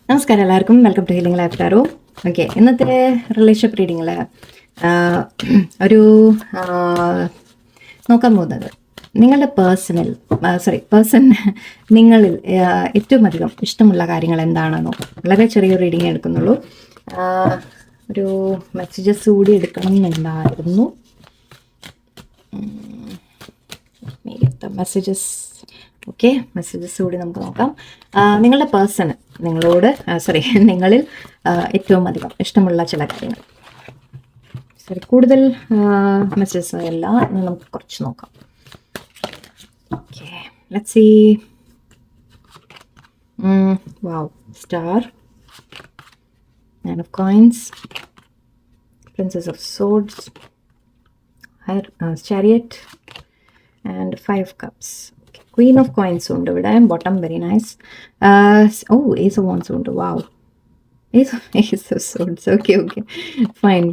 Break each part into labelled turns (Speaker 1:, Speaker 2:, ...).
Speaker 1: നമസ്കാരം എല്ലാവർക്കും, welcome to healing life tarot. Okay, ഇന്നത്തെ റിലേഷൻഷിപ്പ് റീഡിങ്ങിൽ ഒരു നോക്കാൻ പോകുന്നത് നിങ്ങളുടെ പേഴ്സൺ നിങ്ങളിൽ ഏറ്റവും അധികം ഇഷ്ടമുള്ള കാര്യങ്ങൾ എന്താണെന്നോ. വളരെ ചെറിയൊരു റീഡിങ് എടുക്കുന്നുള്ളൂ. ഒരു മെസ്സേജസ് കൂടി എടുക്കണം എന്നുണ്ടായിരുന്നു. മെസ്സേജസ് കൂടി നമുക്ക് നോക്കാം. നിങ്ങളുടെ പേഴ്സണ് നിങ്ങളിൽ ഏറ്റവും അധികം ഇഷ്ടമുള്ള ചില കാര്യങ്ങൾ. കൂടുതൽ മെസ്സേജസ് അല്ല, നമുക്ക് കുറച്ച് നോക്കാം. Okay, let's see. Wow, star, nine of coins, princess of swords, chariot and 5 cups. Okay. Queen of coins ഉണ്ട് ഇവിടെ, bottom very nice. Ace of wands ഉണ്ട്. Wow, ace of swords. Okay, fine.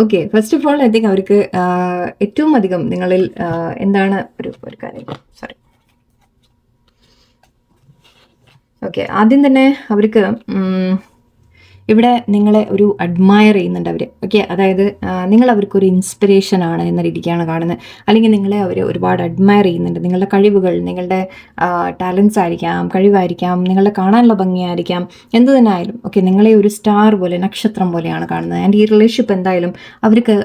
Speaker 1: Okay, first of all I think അവർക്ക് ഏറ്റവും അധികം നിങ്ങളിൽ എന്താണ് ഒരു കാര്യം. സോറി. ഓക്കെ, ആദ്യം തന്നെ അവർക്ക് ഇവിടെ നിങ്ങളെ ഒരു അഡ്മയർ ചെയ്യുന്നുണ്ട് അവർ. ഓക്കെ, അതായത് നിങ്ങൾ അവർക്കൊരു ഇൻസ്പിറേഷൻ ആണ് എന്ന രീതിക്കാണ് കാണുന്നത്. അല്ലെങ്കിൽ നിങ്ങളെ അവർ ഒരുപാട് അഡ്മയർ ചെയ്യുന്നുണ്ട്. നിങ്ങളുടെ കഴിവുകൾ, നിങ്ങളുടെ ടാലൻസ് ആയിരിക്കാം, കഴിവായിരിക്കാം, നിങ്ങളുടെ കാണാനുള്ള ഭംഗിയായിരിക്കാം, എന്തു തന്നെ ആയാലും. ഓക്കെ, നിങ്ങളെ ഒരു സ്റ്റാർ പോലെ, നക്ഷത്രം പോലെയാണ് കാണുന്നത്. ആൻഡ് ഈ റിലേഷൻഷിപ്പ് എന്തായാലും അവർക്ക്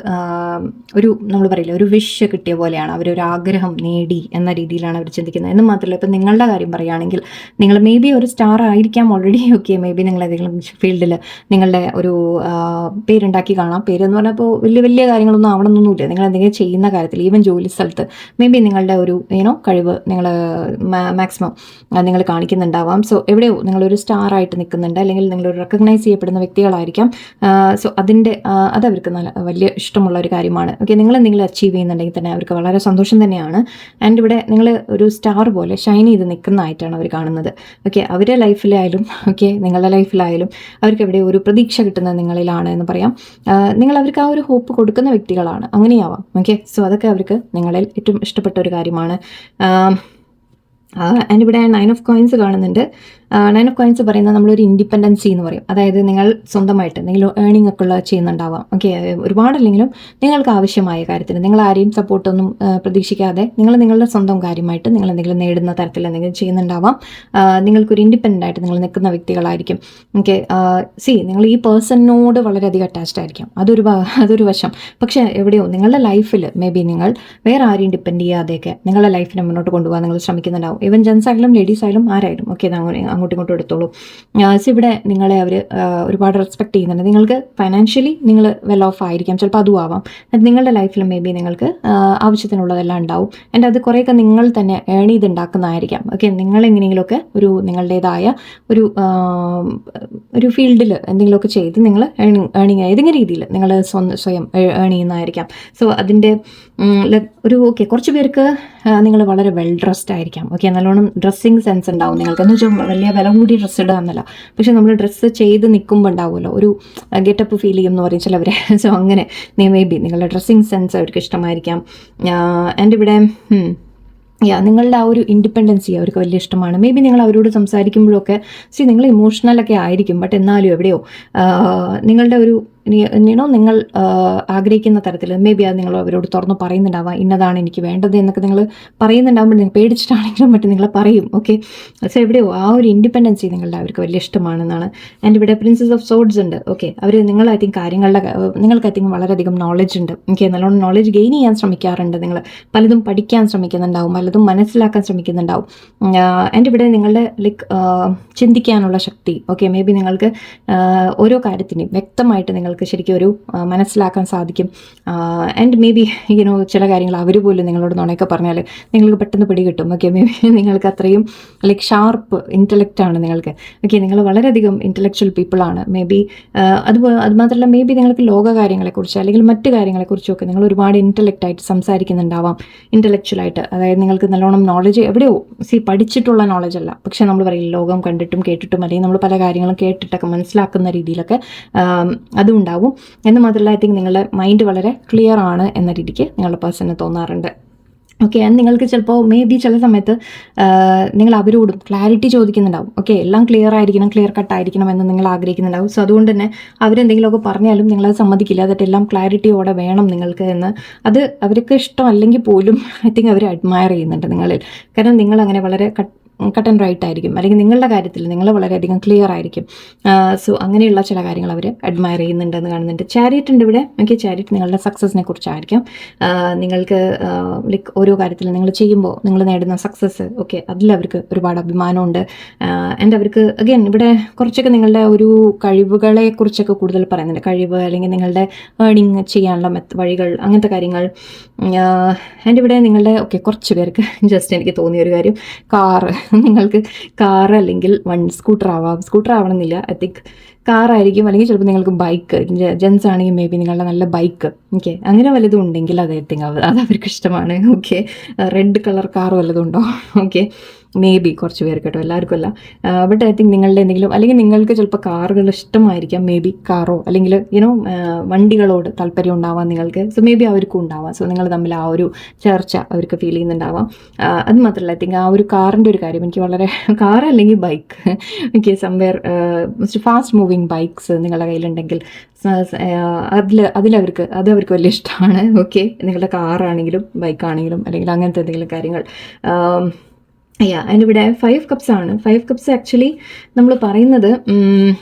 Speaker 1: നമ്മൾ പറയില്ല, ഒരു വിഷ് കിട്ടിയ പോലെയാണ്. അവരൊരു ആഗ്രഹം നേടി എന്ന രീതിയിലാണ് അവർ ചിന്തിക്കുന്നത്. എന്ന് മാത്രമല്ല, ഇപ്പം നിങ്ങളുടെ കാര്യം പറയുകയാണെങ്കിൽ നിങ്ങൾ മേ ബി ഒരു സ്റ്റാർ ആയിരിക്കാം ഓൾറെഡി. ഓക്കെ, മേ ബി നിങ്ങൾ ഏതെങ്കിലും ഫീൽഡിൽ നിങ്ങളുടെ ഒരു പേരുണ്ടാക്കി കാണാം. പേരെന്ന് പറഞ്ഞപ്പോൾ വലിയ കാര്യങ്ങളൊന്നും ആവണമെന്നൊന്നുമില്ല. നിങ്ങൾ എന്തെങ്കിലും ചെയ്യുന്ന കാര്യത്തിൽ, ഈവൻ ജോലി സ്ഥലത്ത് മേ ബി നിങ്ങളുടെ ഒരു കഴിവ് നിങ്ങൾ മാക്സിമം നിങ്ങൾ കാണിക്കുന്നുണ്ടാവാം. സോ എവിടെയോ നിങ്ങളൊരു സ്റ്റാർ ആയിട്ട് നിൽക്കുന്നുണ്ട്, അല്ലെങ്കിൽ നിങ്ങളൊരു റെക്കഗ്നൈസ് ചെയ്യപ്പെടുന്ന വ്യക്തികളായിരിക്കാം. സോ അതവർക്ക് നല്ല വലിയ ഇഷ്ടമുള്ള ഒരു കാര്യമാണ്. ഓക്കെ, നിങ്ങൾ എന്തെങ്കിലും അച്ചീവ് ചെയ്യുന്നുണ്ടെങ്കിൽ തന്നെ അവർക്ക് വളരെ സന്തോഷം തന്നെയാണ്. ആൻഡ് ഇവിടെ നിങ്ങൾ ഒരു സ്റ്റാർ പോലെ ഷൈൻ ചെയ്ത് നിൽക്കുന്നതായിട്ടാണ് അവർ കാണുന്നത്. ഓക്കെ, അവരുടെ ലൈഫിലായാലും ഓക്കെ നിങ്ങളുടെ ലൈഫിലായാലും അവർക്ക് എവിടെ ഒരു പ്രതീക്ഷ കിട്ടുന്നത് നിങ്ങളിലാണ് എന്ന് പറയാം. നിങ്ങൾ അവർക്ക് ആ ഒരു ഹോപ്പ് കൊടുക്കുന്ന വ്യക്തികളാണ്, അങ്ങനെയാവാം. ഓക്കെ, സോ അതൊക്കെ അവർക്ക് നിങ്ങളിൽ ഏറ്റവും ഇഷ്ടപ്പെട്ട ഒരു കാര്യമാണ്. ആൻഡ് ഇവിടെ 9 ഓഫ് കോയിൻസ് കാണുന്നുണ്ട്. 9 ഓഫ് കോയിൻസ് പറയുന്നത് നമ്മളൊരു ഇൻഡിപെൻഡൻസി എന്ന് പറയും. അതായത് നിങ്ങൾ സ്വന്തമായിട്ട് എന്തെങ്കിലും ഏണിംഗ് ഒക്കെ ചെയ്യുന്നുണ്ടാവാം. ഓക്കെ, ഒരുപാടല്ലെങ്കിലും നിങ്ങൾക്ക് ആവശ്യമായ കാര്യത്തിന് നിങ്ങൾ ആരെയും സപ്പോർട്ടൊന്നും പ്രതീക്ഷിക്കാതെ നിങ്ങൾ നിങ്ങളുടെ സ്വന്തം കാര്യമായിട്ട് നിങ്ങൾ എന്തെങ്കിലും നേടുന്ന തരത്തിൽ എന്തെങ്കിലും ചെയ്യുന്നുണ്ടാവാം. നിങ്ങൾക്കൊരു ഇൻഡിപെൻഡൻ്റ് ആയിട്ട് നിങ്ങൾ നിൽക്കുന്ന വ്യക്തികളായിരിക്കും. ഓക്കെ, നിങ്ങൾ ഈ പേഴ്സണിനോട് വളരെയധികം അറ്റാച്ച്ഡ് ആയിരിക്കും. അതൊരു വശം. പക്ഷേ എവിടെയോ നിങ്ങളുടെ ലൈഫിൽ മേ ബി നിങ്ങൾ വേറെ ആരെയും ഡിപ്പെൻഡ് ചെയ്യാതെയൊക്കെ നിങ്ങളുടെ ലൈഫിനെ മുന്നോട്ട് കൊണ്ടുപോകാൻ നിങ്ങൾ ശ്രമിക്കുന്നുണ്ടാവും. ഈവൻ ജെൻസ് ആയാലും ലേഡീസ് ആയാലും ആരായാലും. ഓക്കെ, അങ്ങോട്ടും ഇങ്ങോട്ടും എടുത്തോളൂ. സോ ഇവിടെ നിങ്ങളെ അവർ ഒരുപാട് റെസ്പെക്ട് ചെയ്യുന്നുണ്ട്. നിങ്ങൾക്ക് ഫൈനാൻഷ്യലി നിങ്ങൾ വെൽ ഓഫ് ആയിരിക്കാം, ചിലപ്പോൾ അതും ആവാം. നിങ്ങളുടെ ലൈഫിൽ മേ ബി നിങ്ങൾക്ക് ആവശ്യത്തിനുള്ളതെല്ലാം ഉണ്ടാവും. ആൻഡ് അത് കുറേയൊക്കെ നിങ്ങൾ തന്നെ ഏൺ ചെയ്തുണ്ടാക്കുന്നതായിരിക്കാം. ഓക്കെ, നിങ്ങളെങ്ങനെയെങ്കിലുമൊക്കെ നിങ്ങളുടേതായ ഒരു ഫീൽഡിൽ എന്തെങ്കിലുമൊക്കെ ചെയ്ത് നിങ്ങൾ ഏണിങ് ഏതെങ്കിലും രീതിയിൽ നിങ്ങൾ സ്വയം ഏൺ ചെയ്യുന്നതായിരിക്കാം. സോ അതിൻ്റെ കുറച്ച് പേർക്ക് നിങ്ങൾ വളരെ വെൽ ഡ്രസ്ഡ് ആയിരിക്കാം. ഓക്കെ, നല്ലോണം ഡ്രസ്സിങ് സെൻസ് ഉണ്ടാവും നിങ്ങൾക്ക്. എന്ന് വെച്ചാൽ വലിയ വില കൂടി ഡ്രസ്സ് ഇടുക എന്നല്ല, പക്ഷെ നമ്മൾ ഡ്രസ്സ് ചെയ്ത് നിൽക്കുമ്പോൾ ഉണ്ടാവുമല്ലോ ഒരു ഗെറ്റപ്പ് ഫീൽ ചെയ്യും എന്ന് പറയും ചിലവരെ. സോ അങ്ങനെ മേ ബി നിങ്ങളുടെ ഡ്രസ്സിങ് സെൻസ് അവർക്ക് ഇഷ്ടമായിരിക്കാം. ആൻഡ് ഇവിടെ നിങ്ങളുടെ ആ ഒരു ഇൻഡിപെൻഡൻസി അവർക്ക് വലിയ ഇഷ്ടമാണ്. മേ ബി നിങ്ങൾ അവരോട് സംസാരിക്കുമ്പോഴൊക്കെ നിങ്ങൾ ഇമോഷണലൊക്കെ ആയിരിക്കും, ബട്ട് എന്നാലും എവിടെയോ നിങ്ങളുടെ ഒരു നിങ്ങൾ ആഗ്രഹിക്കുന്ന തരത്തിൽ മേ ബി അത് നിങ്ങൾ അവരോട് തുറന്ന് പറയുന്നുണ്ടാവാം. ഇന്നതാണ് എനിക്ക് വേണ്ടത് എന്നൊക്കെ നിങ്ങൾ പറയുന്നുണ്ടാകുമ്പോൾ നിങ്ങൾ പേടിച്ചിട്ടാണെങ്കിലും മറ്റും നിങ്ങൾ പറയും. ഓക്കെ, സോ എവിടെയോ ആ ഒരു ഇൻഡിപെൻഡൻസി നിങ്ങളുടെ അവർക്ക് വലിയ ഇഷ്ടമാണെന്നാണ്. ആൻഡ് ഇവിടെ പ്രിൻസസ് ഓഫ് സോർഡ്സ് ഉണ്ട്. ഓക്കെ, അവർ നിങ്ങൾ ഐ തിങ്ക് നിങ്ങൾക്ക് ഐ തിങ്ക് വളരെയധികം നോളജ് ഉണ്ട്. ഓക്കെ, നല്ലോണം നോളജ് ഗെയിൻ ചെയ്യാൻ ശ്രമിക്കാറുണ്ട്. നിങ്ങൾ പലതും പഠിക്കാൻ ശ്രമിക്കുന്നുണ്ടാവും, പലതും മനസ്സിലാക്കാൻ ശ്രമിക്കുന്നുണ്ടാവും. ആൻഡ് ഇവിടെ നിങ്ങളുടെ ചിന്തിക്കാനുള്ള ശക്തി. ഓക്കെ, മേ ബി നിങ്ങൾക്ക് ഓരോ കാര്യത്തിനും വ്യക്തമായിട്ട് നിങ്ങൾക്ക് ശരിക്കും ഒരു മനസ്സിലാക്കാൻ സാധിക്കും. ആൻഡ് മേ ബി ചില കാര്യങ്ങൾ അവർ പോലും നിങ്ങളോട് നുണയൊക്കെ പറഞ്ഞാൽ നിങ്ങൾക്ക് പെട്ടെന്ന് പിടികിട്ടും. ഓക്കെ, മേ ബി നിങ്ങൾക്ക് അത്രയും ഷാർപ്പ് ഇൻ്റലക്റ്റ് ആണ് നിങ്ങൾക്ക്. ഓക്കെ, നിങ്ങൾ വളരെയധികം ഇൻ്റലക്ച്വൽ പീപ്പിളാണ്. മേ ബി അത് മാത്രമല്ല മേ ബി നിങ്ങൾക്ക് ലോകകാര്യങ്ങളെക്കുറിച്ച് അല്ലെങ്കിൽ മറ്റു കാര്യങ്ങളെക്കുറിച്ചൊക്കെ നിങ്ങൾ ഒരുപാട് ഇൻ്റലക്റ്റായിട്ട് സംസാരിക്കുന്നുണ്ടാവാം. ഇൻ്റലക്ച്വലായിട്ട്, അതായത് നിങ്ങൾക്ക് നല്ലോണം നോളജ് എവിടെയോ പഠിച്ചിട്ടുള്ള നോളജ് അല്ല, പക്ഷെ നമ്മൾ പറയില്ല ലോകം കണ്ടിട്ടും കേട്ടിട്ടും അല്ലെങ്കിൽ നമ്മൾ പല കാര്യങ്ങളും കേട്ടിട്ടൊക്കെ മനസ്സിലാക്കുന്ന രീതിയിലൊക്കെ അതും ഉണ്ടാവും. എന്ന് മാത്രമല്ല ഐ തിങ്ക് നിങ്ങളുടെ മൈൻഡ് വളരെ ക്ലിയർ ആണ് എന്ന രീതിക്ക് നിങ്ങളുടെ പേഴ്സണിന് തോന്നാറുണ്ട്. ഓക്കെ. നിങ്ങൾക്ക് ചിലപ്പോൾ മേ ബി ചില സമയത്ത് നിങ്ങൾ അവരോടും ക്ലാരിറ്റി ചോദിക്കുന്നുണ്ടാവും. ഓക്കെ, എല്ലാം ക്ലിയർ ആയിരിക്കണം, ക്ലിയർ കട്ട് ആയിരിക്കണം എന്ന് നിങ്ങൾ ആഗ്രഹിക്കുന്നുണ്ടാവും. സോ അതുകൊണ്ട് തന്നെ അവരെന്തെങ്കിലുമൊക്കെ പറഞ്ഞാലും നിങ്ങളത് സമ്മതിക്കില്ല. അതൊക്കെ എല്ലാം ക്ലാരിറ്റിയോടെ വേണം നിങ്ങൾക്ക് എന്ന്. അത് അവർക്ക് ഇഷ്ടമല്ലെങ്കിൽ പോലും ഐ തിങ്ക് അവർ അഡ്മയർ ചെയ്യുന്നുണ്ട് നിങ്ങളിൽ. കാരണം നിങ്ങൾ അങ്ങനെ വളരെ കട്ട് ആൻഡ് റൈറ്റ് ആയിരിക്കും, അല്ലെങ്കിൽ നിങ്ങളുടെ കാര്യത്തിൽ നിങ്ങൾ വളരെയധികം ക്ലിയർ ആയിരിക്കും. സോ അങ്ങനെയുള്ള ചില കാര്യങ്ങൾ അവർ അഡ്മയർ ചെയ്യുന്നുണ്ടെന്ന് കാണുന്നുണ്ട്. ചാരിറ്റ് ഉണ്ട് ഇവിടെ. ഓക്കെ, ചാരിറ്റ് നിങ്ങളുടെ സക്സസിനെ കുറിച്ചായിരിക്കും. നിങ്ങൾക്ക് ലൈക്ക് ഓരോ കാര്യത്തിലും നിങ്ങൾ ചെയ്യുമ്പോൾ നിങ്ങൾ നേടുന്ന സക്സസ്, ഓക്കെ, അതിൽ അവർക്ക് ഒരുപാട് അഭിമാനമുണ്ട്. ആൻഡ് അവർക്ക് അഗൈൻ ഇവിടെ കുറച്ചൊക്കെ നിങ്ങളുടെ ഒരു കഴിവുകളെ കുറിച്ചൊക്കെ കൂടുതൽ പറയുന്നുണ്ട്. കഴിവ്, അല്ലെങ്കിൽ നിങ്ങളുടെ ഏർണിങ് ചെയ്യാനുള്ള വഴികൾ, അങ്ങനത്തെ കാര്യങ്ങൾ. ആൻഡ് ഇവിടെ നിങ്ങളുടെ കുറച്ച് പേർക്ക് ജസ്റ്റ് എനിക്ക് തോന്നിയ ഒരു കാര്യം, കാറ്, നിങ്ങൾക്ക് കാർ അല്ലെങ്കിൽ സ്കൂട്ടർ ആവാം. സ്കൂട്ടർ ആവണമെന്നില്ല, ഐ തിങ്ക് കാറായിരിക്കും, അല്ലെങ്കിൽ ചിലപ്പോൾ നിങ്ങൾക്ക് ബൈക്ക്, ജെൻസ് ആണെങ്കിൽ മേ ബി നിങ്ങളുടെ നല്ല ബൈക്ക്, ഓക്കെ, അങ്ങനെ വല്ലതും ഉണ്ടെങ്കിൽ അത് ഐ തിങ്ക് അത് അവർക്ക് ഇഷ്ടമാണ്. ഓക്കെ, റെഡ് കളർ കാർ വല്ലതും ഉണ്ടോ? ഓക്കെ, മേ ബി കുറച്ച് പേർക്ക് കേട്ടോ, എല്ലാവർക്കും അല്ല. ബട്ട് ഐ തിങ്ക് നിങ്ങളുടെ എന്തെങ്കിലും, അല്ലെങ്കിൽ നിങ്ങൾക്ക് ചിലപ്പോൾ കാറുകൾ ഇഷ്ടമായിരിക്കാം, മേ ബി കാറോ അല്ലെങ്കിൽ വണ്ടികളോട് താല്പര്യം ഉണ്ടാവാം നിങ്ങൾക്ക്. സോ മേ ബി അവർക്കും ഉണ്ടാവാം. സോ നിങ്ങൾ തമ്മിൽ ആ ഒരു ചർച്ച അവർക്ക് ഫീൽ ചെയ്യുന്നുണ്ടാവാം. അത് മാത്രമല്ല ഐ തിങ്ക് ആ ഒരു കാറിൻ്റെ ഒരു കാര്യം എനിക്ക് വളരെ, കാർ അല്ലെങ്കിൽ bike, okay, somewhere fast moving bikes നിങ്ങളുടെ കയ്യിലുണ്ടെങ്കിൽ അതിലവർക്ക് വലിയ ഇഷ്ടമാണ്. ഓക്കെ, നിങ്ങളുടെ കാറാണെങ്കിലും ബൈക്കാണെങ്കിലും അല്ലെങ്കിൽ അങ്ങനത്തെ എന്തെങ്കിലും കാര്യങ്ങൾ. ആൻഡ് ഇവിടെ 5 കപ്സ് ആണ്. 5 കപ്സ് ആക്ച്വലി നമ്മൾ പറയുന്നത്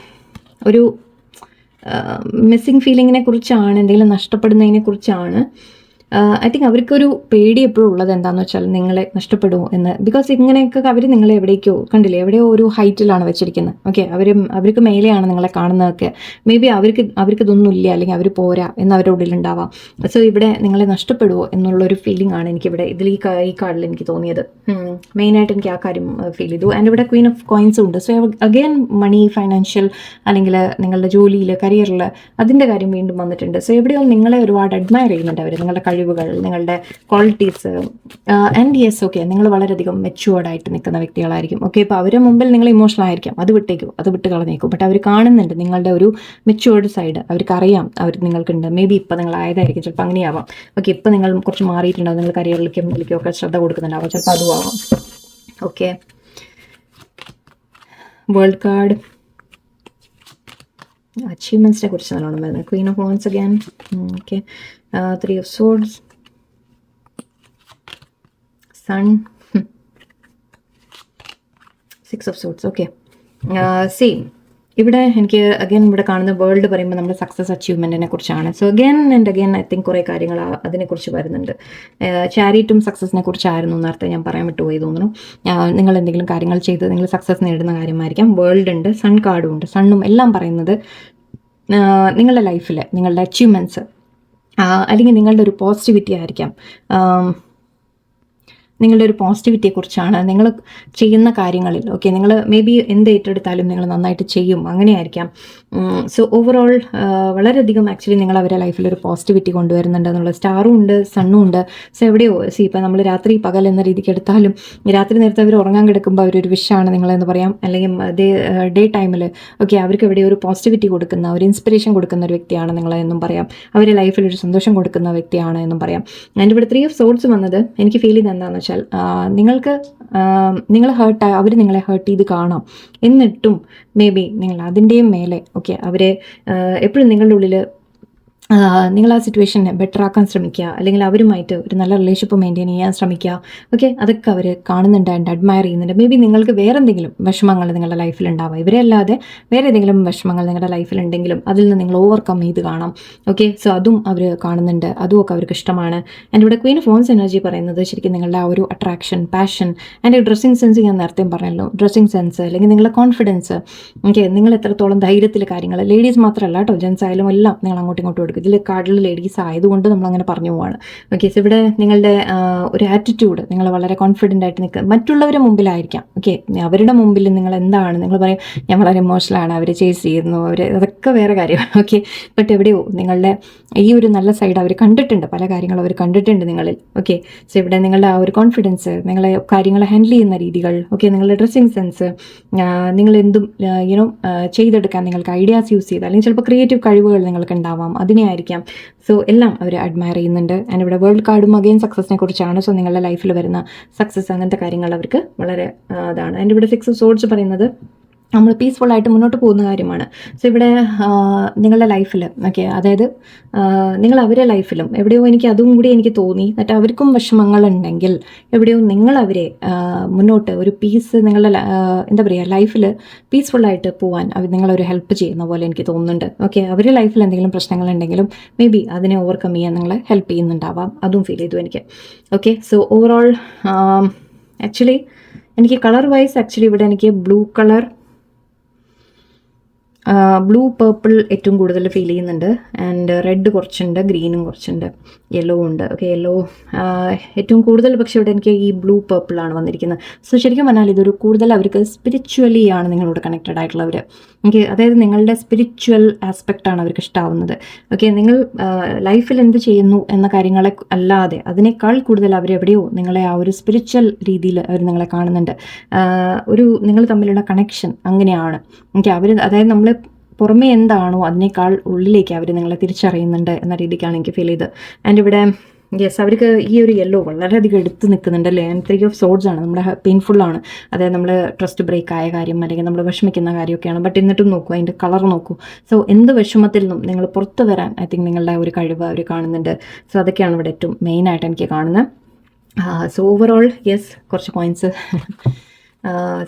Speaker 1: ഒരു മിസ്സിങ് ഫീലിങ്ങിനെ കുറിച്ചാണ്, എന്തെങ്കിലും നഷ്ടപ്പെടുന്നതിനെ കുറിച്ചാണ്. ഐ തിങ്ക് അവർക്കൊരു പേടി എപ്പോഴും ഉള്ളത് എന്താണെന്ന് വെച്ചാൽ നിങ്ങളെ നഷ്ടപ്പെടുമോ എന്ന്. ബിക്കോസ് ഇങ്ങനെയൊക്കെ അവർ നിങ്ങളെ എവിടേക്കോ കണ്ടില്ലേ, എവിടെയോ ഒരു ഹൈറ്റിലാണ് വെച്ചിരിക്കുന്നത്. ഓക്കെ, അവർക്ക് മേലെയാണ് നിങ്ങളെ കാണുന്നതൊക്കെ. മേ ബി അവർക്ക് ഇതൊന്നും ഇല്ല, അല്ലെങ്കിൽ അവർ പോരാ എന്ന് അവരുടെ ഉള്ളിലുണ്ടാവാം. സോ ഇവിടെ നിങ്ങളെ നഷ്ടപ്പെടുമോ എന്നുള്ളൊരു ഫീലിംഗ് ആണ് എനിക്കിവിടെ ഈ കാർഡിൽ എനിക്ക് തോന്നിയത്. മെയിനായിട്ട് എനിക്ക് ആ കാര്യം ഫീൽ ചെയ്തു. ആൻഡ് ഇവിടെ ക്വീൻ ഓഫ് കോയിൻസും ഉണ്ട്. സോ അഗെയിൻ മണി, ഫൈനാൻഷ്യൽ, അല്ലെങ്കിൽ നിങ്ങളുടെ ജോലിയിൽ, കരിയറിൽ, അതിൻ്റെ കാര്യം വീണ്ടും വന്നിട്ടുണ്ട്. സോ എവിടെയോ നിങ്ങളെ ഒരുപാട് അഡ്മയർ ചെയ്യുന്നുണ്ട് അവർ, നിങ്ങളുടെ കഴിവുകൾ, നിങ്ങളുടെ ക്വാളിറ്റീസ്. ആൻഡ് യെസ്, ഓക്കെ, നിങ്ങൾ വളരെയധികം മെച്യൂർഡായിട്ട് നിൽക്കുന്ന വ്യക്തികളായിരിക്കും. ഓക്കെ, ഇപ്പോൾ അവരുടെ മുമ്പിൽ നിങ്ങൾ ഇമോഷണൽ ആയിരിക്കാം, അത് വിട്ട് കളഞ്ഞേക്കും. ബട്ട് അവർ കാണുന്നുണ്ട് നിങ്ങളുടെ ഒരു മെച്യൂർഡ് സൈഡ്. അവർക്കറിയാം നിങ്ങൾക്കുണ്ട്. മേ ബി ഇപ്പം നിങ്ങൾ ആയതായിരിക്കും, ചിലപ്പോൾ അങ്ങനെയാവാം. ഓക്കെ, ഇപ്പം നിങ്ങൾ കുറച്ച് മാറിയിട്ടുണ്ടാവും, നിങ്ങൾ കരിയറിലേക്കും ഇതിലേക്കും ഒക്കെ ശ്രദ്ധ കൊടുക്കുന്നുണ്ടാവാം, ചിലപ്പോൾ അതും ആവാം. ഓക്കെ, വേൾഡ് കാർഡ് അച്ചീവ്മെന്റ്സിനെ കുറിച്ച് നല്ലോണം വരുന്നത്. Queen of wands again. Okay, 3 of swords, sun, 6 of swords. Okay, same ഇവിടെ എനിക്ക് അഗൈൻ ഇവിടെ കാണുന്ന വേൾഡ് പറയുമ്പോൾ നമ്മുടെ സക്സസ് അച്ചീവ്മെൻറ്റിനെ കുറിച്ചാണ്. So again and again I think കുറേ കാര്യങ്ങൾ അതിനെക്കുറിച്ച് വരുന്നുണ്ട്. ചാരിറ്റും സക്സസിനെ കുറിച്ചായിരുന്നു നേരത്തെ ഞാൻ പറയാൻ വിട്ടുപോയി തോന്നുന്നു. നിങ്ങൾ എന്തെങ്കിലും കാര്യങ്ങൾ ചെയ്ത് നിങ്ങൾ സക്സസ് നേടുന്ന കാര്യമായിരിക്കാം. വേൾഡ് ഉണ്ട്, സൺ കാർഡും ഉണ്ട്. സണ്ണും എല്ലാം പറയുന്നത് നിങ്ങളുടെ ലൈഫിൽ നിങ്ങളുടെ അച്ചീവ്മെൻറ്റ്സ്, അല്ലെങ്കിൽ നിങ്ങളുടെ ഒരു പോസിറ്റിവിറ്റി ആയിരിക്കാം. നിങ്ങളുടെ ഒരു പോസിറ്റിവിറ്റിയെക്കുറിച്ചാണ്, നിങ്ങൾ ചെയ്യുന്ന കാര്യങ്ങളിൽ. ഓക്കെ, നിങ്ങൾ മേ ബി എന്ത് ഏറ്റെടുത്താലും നിങ്ങൾ നന്നായിട്ട് ചെയ്യും, അങ്ങനെയായിരിക്കാം. സോ ഓവറോൾ വളരെയധികം ആക്ച്വലി നിങ്ങൾ അവരുടെ ലൈഫിൽ ഒരു പോസിറ്റിവിറ്റി കൊണ്ടുവരുന്നുണ്ട് എന്നുള്ള. സ്റ്റാറും ഉണ്ട്, സണ്ണും ഉണ്ട്. സോ എവിടെയോ ഇപ്പം നമ്മൾ രാത്രി പകൽ എന്ന രീതിക്ക് എടുത്താലും, രാത്രി നേരത്തെ അവർ ഉറങ്ങാൻ കിടക്കുമ്പോൾ അവരൊരു വിഷാണ് നിങ്ങളെന്ന് പറയാം, അല്ലെങ്കിൽ ഡേ ടൈമിൽ ഓക്കെ അവർക്ക് എവിടെയോ ഒരു പോസിറ്റിവിറ്റി കൊടുക്കുന്ന, ഒരു ഇൻസ്പിറേഷൻ കൊടുക്കുന്ന ഒരു വ്യക്തിയാണ് നിങ്ങളെന്നും പറയാം. അവരുടെ ലൈഫിൽ ഒരു സന്തോഷം കൊടുക്കുന്ന വ്യക്തിയാണ് എന്നും പറയാം. എൻ്റെ ഇവിടെ 3 of swords വന്നത് എനിക്ക് ഫീൽ ചെയ്ത് എന്താണെന്ന് വെച്ചാൽ, നിങ്ങൾ അവർ നിങ്ങളെ ഹേർട്ട് ചെയ്ത് കാണാം, എന്നിട്ടും മേ ബി നിങ്ങൾ അതിൻ്റെയും മേലെ ഓക്കെ അവരെ എപ്പോഴും നിങ്ങളുടെ ഉള്ളിൽ നിങ്ങൾ ആ സിറ്റുവേഷനെ ബെറ്റർ ആക്കാൻ ശ്രമിക്കുക, അല്ലെങ്കിൽ അവരുമായിട്ട് ഒരു നല്ല റിലേഷൻഷിപ്പ് മെയിൻറ്റെയിൻ ചെയ്യാൻ ശ്രമിക്കുക. ഓക്കെ, അതൊക്കെ അവർ കാണുന്നുണ്ട് ആൻഡ് അഡ്മയർ ചെയ്യുന്നുണ്ട്. മേ ബി നിങ്ങൾക്ക് വേറെ എന്തെങ്കിലും വിഷമങ്ങൾ നിങ്ങളുടെ ലൈഫിൽ ഉണ്ടാവുക, ഇവരെ അല്ലാതെ വേറെ ഏതെങ്കിലും വിഷമങ്ങൾ നിങ്ങളുടെ ലൈഫിലുണ്ടെങ്കിലും അതിൽ നിന്ന് നിങ്ങൾ ഓവർകം ചെയ്ത് കാണാം. ഓക്കെ, സോ അതും അവർ കാണുന്നുണ്ട്, അതും ഒക്കെ അവർക്ക് ഇഷ്ടമാണ്. ആൻഡ് ഇവിടെ ക്വീൻ ഓഫ് വോൺസ് എനർജി പറയുന്നത് ശരിക്കും നിങ്ങളുടെ ആ ഒരു attraction, passion and dressing sense. ഞാൻ നേരത്തെ പറഞ്ഞല്ലോ, ഡ്രസ്സിങ് സെൻസ് അല്ലെങ്കിൽ നിങ്ങളുടെ കോൺഫിഡൻസ്. ഓക്കെ, നിങ്ങൾ എത്രത്തോളം ധൈര്യത്തിൽ കാര്യങ്ങൾ, ലേഡീസ് മാത്രമല്ല കേട്ടോ, ജെൻസ് ആയാലും എല്ലാം നിങ്ങൾ അങ്ങോട്ടും ഇങ്ങോട്ടും കൊടുക്കും. ഇതിൽ കാർഡിൽ ലേഡീസ് ആയതുകൊണ്ട് നമ്മളങ്ങനെ പറഞ്ഞു പോവാണ്. ഓക്കെ, സോ ഇവിടെ നിങ്ങളുടെ ഒരു ആറ്റിറ്റ്യൂഡ്, നിങ്ങൾ വളരെ കോൺഫിഡൻ്റ് ആയിട്ട് നിൽക്കുക, മറ്റുള്ളവരുടെ മുമ്പിലായിരിക്കാം. ഓക്കെ, അവരുടെ മുമ്പിൽ നിങ്ങൾ എന്താണ്, നിങ്ങൾ പറയും ഞാൻ വളരെ ഇമോഷണലാണ്, അവർ ചേസ് ചെയ്യുന്നു, അതൊക്കെ വേറെ കാര്യം. ഓക്കെ, ബട്ട് എവിടെയോ നിങ്ങളുടെ ഈ ഒരു നല്ല സൈഡ് അവർ കണ്ടിട്ടുണ്ട്, പല കാര്യങ്ങളും അവർ കണ്ടിട്ടുണ്ട് നിങ്ങളിൽ. ഓക്കെ, സോ ഇവിടെ നിങ്ങളുടെ ആ ഒരു കോൺഫിഡൻസ്, നിങ്ങളെ കാര്യങ്ങളെ ഹാൻഡിൽ ചെയ്യുന്ന രീതികൾ, ഓക്കെ, നിങ്ങളുടെ ഡ്രസ്സിങ് സെൻസ്, നിങ്ങൾ എന്തും ചെയ്തെടുക്കാൻ നിങ്ങൾക്ക് ഐഡിയാസ് യൂസ് ചെയ്ത്, അല്ലെങ്കിൽ ചിലപ്പോൾ ക്രിയേറ്റീവ് കഴിവുകൾ നിങ്ങൾക്ക് ഉണ്ടാവാം, അതിനെ തന്നെയായിരിക്കാം. സോ എല്ലാം അവർ അഡ്മയർ ചെയ്യുന്നുണ്ട്. ആൻഡ് ഇവിടെ വേൾഡ് കാർഡും അഗെയിൻ സക്സസിനെ കുറിച്ചാണ്. സോ നിങ്ങളുടെ ലൈഫിൽ വരുന്ന സക്സസ് അങ്ങനത്തെ കാര്യങ്ങൾ അവർക്ക് വളരെ അതാണ്. ആൻഡ് ഇവിടെ 6 ഓഫ് സോർഡ്സ് പറയുന്നത് നമ്മൾ പീസ്ഫുള്ളായിട്ട് മുന്നോട്ട് പോകുന്ന കാര്യമാണ്. സോ ഇവിടെ നിങ്ങളുടെ ലൈഫിൽ ഓക്കെ, അതായത് നിങ്ങൾ അവരുടെ ലൈഫിലും എവിടെയോ എനിക്ക് അതും കൂടി എനിക്ക് തോന്നി, എന്നിട്ട് അവർക്കും വിഷമങ്ങളുണ്ടെങ്കിൽ എവിടെയോ നിങ്ങൾ അവരെ മുന്നോട്ട് ഒരു പീസ് നിങ്ങളുടെ എന്താ പറയുക ലൈഫിൽ പീസ്ഫുള്ളായിട്ട് പോകാൻ നിങ്ങളൊരു ഹെൽപ്പ് ചെയ്യുന്ന പോലെ എനിക്ക് തോന്നുന്നുണ്ട്. ഓക്കെ, അവരുടെ ലൈഫിൽ എന്തെങ്കിലും പ്രശ്നങ്ങളുണ്ടെങ്കിലും മേ ബി അതിനെ ഓവർകം ചെയ്യാൻ നിങ്ങളെ ഹെൽപ്പ് ചെയ്യുന്നുണ്ടാവാം. അതും ഫീൽ ചെയ്തു എനിക്ക്. ഓക്കെ, സോ ഓവറോൾ ആക്ച്വലി എനിക്ക് കളർ വൈസ് ആക്ച്വലി ഇവിടെ എനിക്ക് ബ്ലൂ പേർപ്പിൾ ഏറ്റവും കൂടുതൽ ഫീൽ ചെയ്യുന്നുണ്ട്. ആൻഡ് റെഡ് കുറച്ചുണ്ട്, ഗ്രീനും കുറച്ചുണ്ട്, യെല്ലോ ഉണ്ട്. ഓക്കെ, യെല്ലോ ഏറ്റവും കൂടുതൽ, പക്ഷേ ഇവിടെ എനിക്ക് ഈ ബ്ലൂ പേർപ്പിളാണ് വന്നിരിക്കുന്നത്. സോ ശരിക്കും പറഞ്ഞാൽ ഇതൊരു കൂടുതൽ അവർക്ക് സ്പിരിച്വലി ആണ് നിങ്ങളോട് കണക്റ്റഡ് ആയിട്ടുള്ളവർ. ഓക്കെ, അതായത് നിങ്ങളുടെ സ്പിരിച്വൽ ആസ്പെക്റ്റാണ് അവർക്ക് ഇഷ്ടമാവുന്നത്. ഓക്കെ, നിങ്ങൾ ലൈഫിൽ എന്ത് ചെയ്യുന്നു എന്ന കാര്യങ്ങളെ അല്ലാതെ അതിനേക്കാൾ കൂടുതൽ അവരെവിടെയോ നിങ്ങളെ ആ ഒരു സ്പിരിച്വൽ രീതിയിൽ അവർ നിങ്ങളെ കാണുന്നുണ്ട്. നിങ്ങൾ തമ്മിലുള്ള കണക്ഷൻ അങ്ങനെയാണ്. ഓക്കെ, അതായത് നമ്മൾ പുറമേ എന്താണോ അതിനേക്കാൾ ഉള്ളിലേക്ക് അവർ നിങ്ങളെ തിരിച്ചറിയുന്നുണ്ട് എന്ന രീതിക്കാണ് എനിക്ക് ഫീൽ ചെയ്ത്. ആൻഡ് ഇവിടെ യെസ്, അവർക്ക് ഈ ഒരു യെല്ലോ വളരെയധികം എടുത്ത് നിൽക്കുന്നുണ്ട് അല്ലേ. ആൻഡ് 3 ഓഫ് സോർഡ്സ് ആണ്, നമ്മുടെ പെയിൻഫുള്ളാണ്. അതായത് നമ്മൾ ട്രസ്റ്റ് ബ്രേക്ക് ആയ കാര്യം അല്ലെങ്കിൽ നമ്മൾ വിഷമിക്കുന്ന കാര്യമൊക്കെയാണ്. ബട്ട് എന്നിട്ടും നോക്കൂ, അതിൻ്റെ കളർ നോക്കൂ. സോ എന്ത് വിഷമത്തിൽ നിന്നും നിങ്ങൾ പുറത്ത് വരാൻ ഐ തിങ്ക് നിങ്ങളുടെ ഒരു കഴിവ് അവർ കാണുന്നുണ്ട്. സോ അതൊക്കെയാണ് ഇവിടെ ഏറ്റവും മെയിനായിട്ട് എനിക്ക് കാണുന്നത്. സോ ഓവറോൾ യെസ്, കുറച്ച് പോയിൻറ്റ്സ്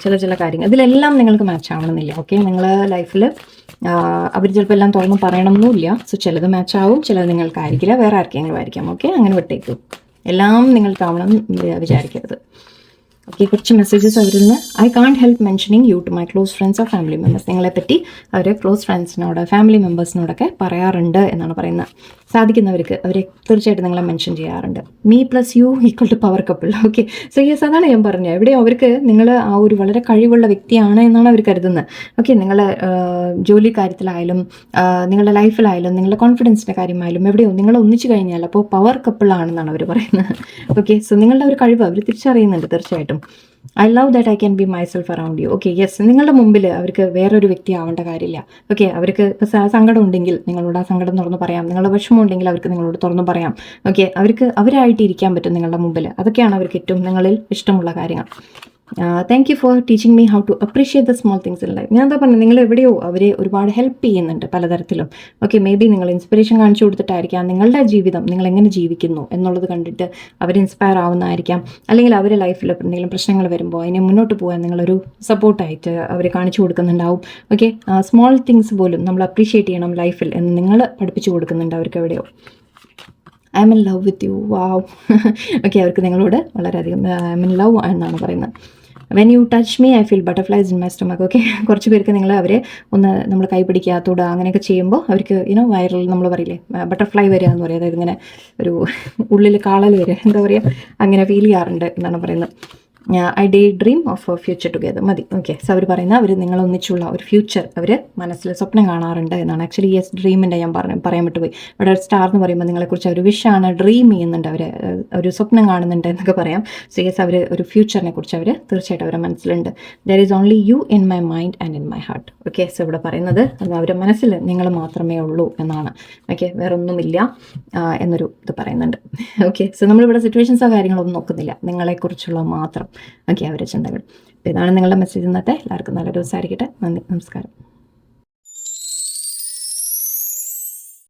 Speaker 1: ചില കാര്യങ്ങൾ ഇതിലെല്ലാം നിങ്ങൾക്ക് മാച്ച് ആവണമെന്നില്ല. ഓക്കെ, നിങ്ങൾ ലൈഫിൽ അവർ ചിലപ്പോൾ എല്ലാം തുറന്ന് പറയണമെന്നില്ല. സോ ചിലത് മാച്ച് ആവും, ചിലത് നിങ്ങൾക്കായിരിക്കില്ല, വേറെ ആർക്കെങ്കിലും ആയിരിക്കാം. ഓക്കെ, അങ്ങനെ വിട്ടേക്കും. എല്ലാം നിങ്ങൾക്കാവണം വിചാരിക്കരുത്. ഓക്കെ, കുറച്ച് മെസ്സേജസ് അവരിൽ നിന്ന് I can't help mentioning U to my close friends or family members. നിങ്ങളെപ്പറ്റി our close ഫ്രണ്ട്സിനോട് family മെമ്പേഴ്സിനോടൊക്കെ പറയാറുണ്ട് എന്നാണ് പറയുന്നത്. സാധിക്കുന്നവർക്ക് അവരെ തീർച്ചയായിട്ടും നിങ്ങളെ മെൻഷൻ ചെയ്യാറുണ്ട്. Me plus U equal to power couple. Okay, so yes, അതാണ് ഞാൻ പറഞ്ഞത്. എവിടെയോ അവർക്ക് നിങ്ങൾ ആ ഒരു വളരെ കഴിവുള്ള വ്യക്തിയാണ് എന്നാണ് അവർ കരുതുന്നത്. ഓക്കെ, നിങ്ങളെ ജോലി കാര്യത്തിലായാലും നിങ്ങളുടെ ലൈഫിലായാലും നിങ്ങളുടെ കോൺഫിഡൻസിൻ്റെ കാര്യമായാലും എവിടെയോ നിങ്ങൾ ഒന്നിച്ചു കഴിഞ്ഞാൽ അപ്പോൾ പവർ കപ്പിൾ ആണെന്നാണ് അവർ പറയുന്നത്. ഓക്കെ, സോ നിങ്ങളുടെ ഒരു കഴിവ് അവർ തിരിച്ചറിയുന്നുണ്ട് തീർച്ചയായിട്ടും. I love that I can be myself around U. Okay, yes, നിങ്ങളുടെ മുമ്പിൽ അവർക്ക് വേറൊരു വ്യക്തി ആവേണ്ട കാര്യമില്ല. ഓക്കെ, അവർക്ക് സങ്കടം ഉണ്ടെങ്കിൽ നിങ്ങളോട് ആ സങ്കടം തുറന്ന് പറയാം. നിങ്ങളുടെ വിഷമം ഉണ്ടെങ്കിൽ അവർക്ക് നിങ്ങളോട് തുറന്ന് പറയാം. ഓക്കെ, അവരായിട്ട് ഇരിക്കാൻ പറ്റും നിങ്ങളുടെ മുമ്പിൽ. അതൊക്കെയാണ് അവർക്ക് ഏറ്റവും നിങ്ങളിൽ ഇഷ്ടമുള്ള കാര്യങ്ങൾ. Thank you for teaching me how to appreciate the small things in life. ഞാൻ എന്താ പറഞ്ഞത്, നിങ്ങൾ എവിടെയോ അവരെ ഒരുപാട് ഹെൽപ്പ് ചെയ്യുന്നുണ്ട് പലതരത്തിലും. ഓക്കെ, മേ ബി നിങ്ങൾ ഇൻസ്പിറേഷൻ കാണിച്ചു കൊടുത്തിട്ടായിരിക്കാം. നിങ്ങളുടെ ജീവിതം നിങ്ങൾ എങ്ങനെ ജീവിക്കുന്നു എന്നുള്ളത് കണ്ടിട്ട് അവർ ഇൻസ്പയർ ആവുന്നതായിരിക്കാം. അല്ലെങ്കിൽ അവരുടെ ലൈഫിൽ എന്തെങ്കിലും പ്രശ്നങ്ങൾ വരുമ്പോൾ അതിനെ മുന്നോട്ട് പോകാൻ നിങ്ങളൊരു സപ്പോർട്ടായിട്ട് അവർ കാണിച്ചു കൊടുക്കുന്നുണ്ടാവും. ഓക്കെ, സ്മോൾ തിങ്സ് പോലും നമ്മൾ അപ്രീഷിയേറ്റ് ചെയ്യണം ലൈഫിൽ എന്ന് നിങ്ങൾ പഠിപ്പിച്ചു കൊടുക്കുന്നുണ്ട് അവർക്ക് എവിടെയോ. I M in love with you. Wow. Okay, അവർക്ക് നിങ്ങളോട് വളരെയധികം ഐ എം ഇൻ ലവ് എന്നാണ് പറയുന്നത്. When you touch me I feel butterflies in my stomach. Okay, കുറച്ച് പേർക്ക് നിങ്ങൾ അവരെ നമ്മൾ കൈ പിടിക്കുക തൊടുക അങ്ങനെയൊക്കെ ചെയ്യുമ്പോൾ അവർക്ക് വയറിൽ നമ്മൾ പറയില്ലേ ബട്ടർഫ്ലൈ വരിക എന്ന് പറയും. അതായത് ഇങ്ങനെ ഒരു ഉള്ളിൽ കാളൽ വരിക, എന്താ പറയുക, അങ്ങനെ ഫീൽ ചെയ്യാറുണ്ട് എന്നാണ് പറയുന്നത്. I day dream of A future together. മതി. ഓക്കെ, സോ അവർ പറയുന്ന അവർ നിങ്ങളൊന്നിച്ചുള്ള ഒരു ഫ്യൂച്ചർ അവർ മനസ്സിൽ സ്വപ്നം കാണാറുണ്ട് എന്നാണ്. ആക്ച്വലി യെസ്, ഡ്രീമിൻ്റെ ഞാൻ പറയാൻ വിട്ടുപോയി. ഇവിടെ ഒരു സ്റ്റാർ എന്ന് പറയുമ്പോൾ നിങ്ങളെക്കുറിച്ച് ഒരു വിഷാണ്, ഡ്രീം ചെയ്യുന്നുണ്ട് അവർ, ഒരു സ്വപ്നം കാണുന്നുണ്ട് എന്നൊക്കെ പറയാം. സോ യെസ്, അവർ ഒരു ഫ്യൂച്ചറിനെ കുറിച്ച് അവർ തീർച്ചയായിട്ടും അവരുടെ മനസ്സിലുണ്ട്. There is only you in my mind and in my heart. Okay, so ഇവിടെ പറയുന്നത് അവരുടെ മനസ്സിൽ നിങ്ങൾ മാത്രമേ ഉള്ളൂ എന്നാണ്. ഓക്കെ, വേറൊന്നുമില്ല എന്നൊരു ഇത് പറയുന്നുണ്ട്. ഓക്കെ, സോ നമ്മളിവിടെ സിറ്റുവേഷൻസോ കാര്യങ്ങളൊന്നും നോക്കുന്നില്ല, നിങ്ങളെക്കുറിച്ചുള്ള മാത്രം. ഓക്കെ, അവരുടെ ചിന്തകൾ. അപ്പോൾ ഇതാണ് നിങ്ങളുടെ മെസ്സേജ് ഇന്നത്തെ. എല്ലാവർക്കും നല്ല ദിവസമായിരിക്കട്ടെ. നന്ദി, നമസ്കാരം.